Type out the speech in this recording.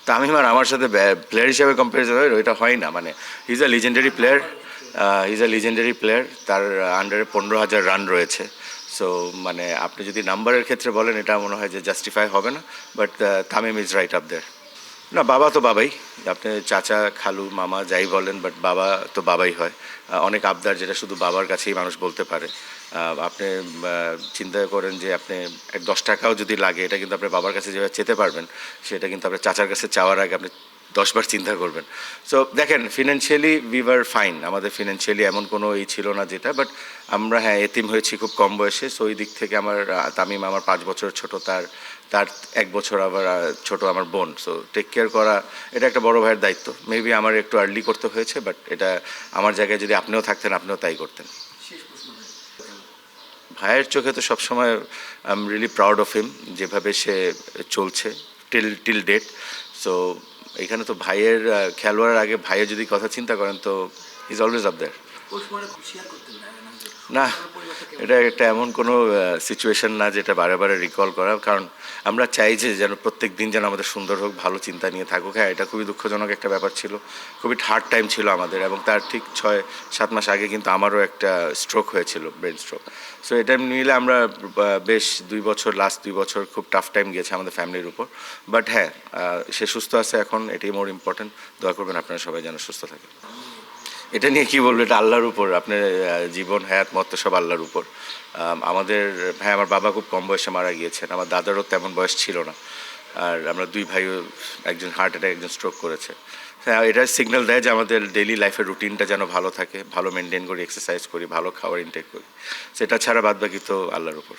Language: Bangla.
তামিম আর আমার সাথে প্লেয়ার হিসেবে কম্পারিজন হয় ওইটা হয় না, মানে he is a legendary player, তার আন্ডারে 15,000 রান রয়েছে। সো মানে আপনি যদি নাম্বারের ক্ষেত্রে বলেন এটা মনে হয় যে জাস্টিফাই হবে না, but Tamim is right up there. না, বাবা তো বাবাই, আপনি চাচা খালু মামা যাই বলেন, বাট বাবা তো বাবাই হয়। অনেক আবদার যেটা শুধু বাবার কাছেই মানুষ বলতে পারে। আপনি চিন্তা করেন যে আপনি 10 টাকাও যদি লাগে, এটা কিন্তু আপনার বাবার কাছে যেভাবে চেতে পারবেন, সেটা কিন্তু আপনার চাচার কাছে চাওয়ার আগে আপনি 10 বার চিন্তা করবেন। সো দেখেন, ফিনান্সিয়ালি উই ওয়ার ফাইন, আমাদের ফিনান্সিয়ালি এমন কোনো ছিল না যেটা, বাট আমরা হ্যাঁ এতিম হয়েছি খুব কম বয়সে। সো ওই দিক থেকে আমার তামিম আমার 5 বছর ছোট, তার তার 1 বছর আবার ছোট আমার বোন। সো টেক কেয়ার করা এটা একটা বড় ভাইয়ের দায়িত্ব। মেবি আমার একটু আর্লি করতে হয়েছে, বাট এটা আমার জায়গায় যদি আপনিও থাকতেন আপনিও তাই করতেন। ভাইয়ের চোখে তো সবসময় I am really proud of him, যেভাবে সে চলছে টিল ডেট। সো এখানে তো ভাইয়ের খেলোয়াড়ের আগে ভাইয়ের যদি কথা চিন্তা করেন তো ইজ অলওয়েজ আপ দেয়ার। না, এটা একটা এমন কোনো সিচুয়েশন না যেটা বারে বারে রিকল করা, কারণ আমরা চাই যে যেন প্রত্যেক দিন যেন আমাদের সুন্দর হোক, ভালো চিন্তা নিয়ে থাকুক। হ্যাঁ, এটা খুবই দুঃখজনক একটা ব্যাপার ছিল, খুবই হার্ড টাইম ছিল আমাদের, এবং তার ঠিক 6-7 মাস আগে কিন্তু আমারও একটা স্ট্রোক হয়েছিল, ব্রেন স্ট্রোক। সো এটা মিলে আমরা বেশ 2 বছর, লাস্ট 2 বছর খুব টাফ টাইম গিয়েছে আমাদের ফ্যামিলির উপর। বাট হ্যাঁ, সে সুস্থ আছে এখন, এটাই মোর ইম্পর্টেন্ট। দোয়া করবেন আপনারা সবাই যেন সুস্থ থাকে। এটা নিয়ে কি বলবো, এটা আল্লাহর উপর, আপনার জীবন হায়াত মত সব আল্লাহর উপর। আমাদের হ্যাঁ, আমার বাবা খুব কম বয়সে মারা গিয়েছেন, আমার দাদারও তেমন বয়স ছিল না, আর আমরা 2 ভাইও, একজন হার্ট অ্যাটাক একজন স্ট্রোক করেছে। হ্যাঁ, এটা সিগন্যাল দেয় যে আমাদের ডেইলি লাইফের রুটিনটা যেন ভালো থাকে, ভালো মেনটেন করি, এক্সারসাইজ করি, ভালো খাবার ইনটেক করি। সেটা ছাড়া বাদ বাকি তো আল্লাহর উপর।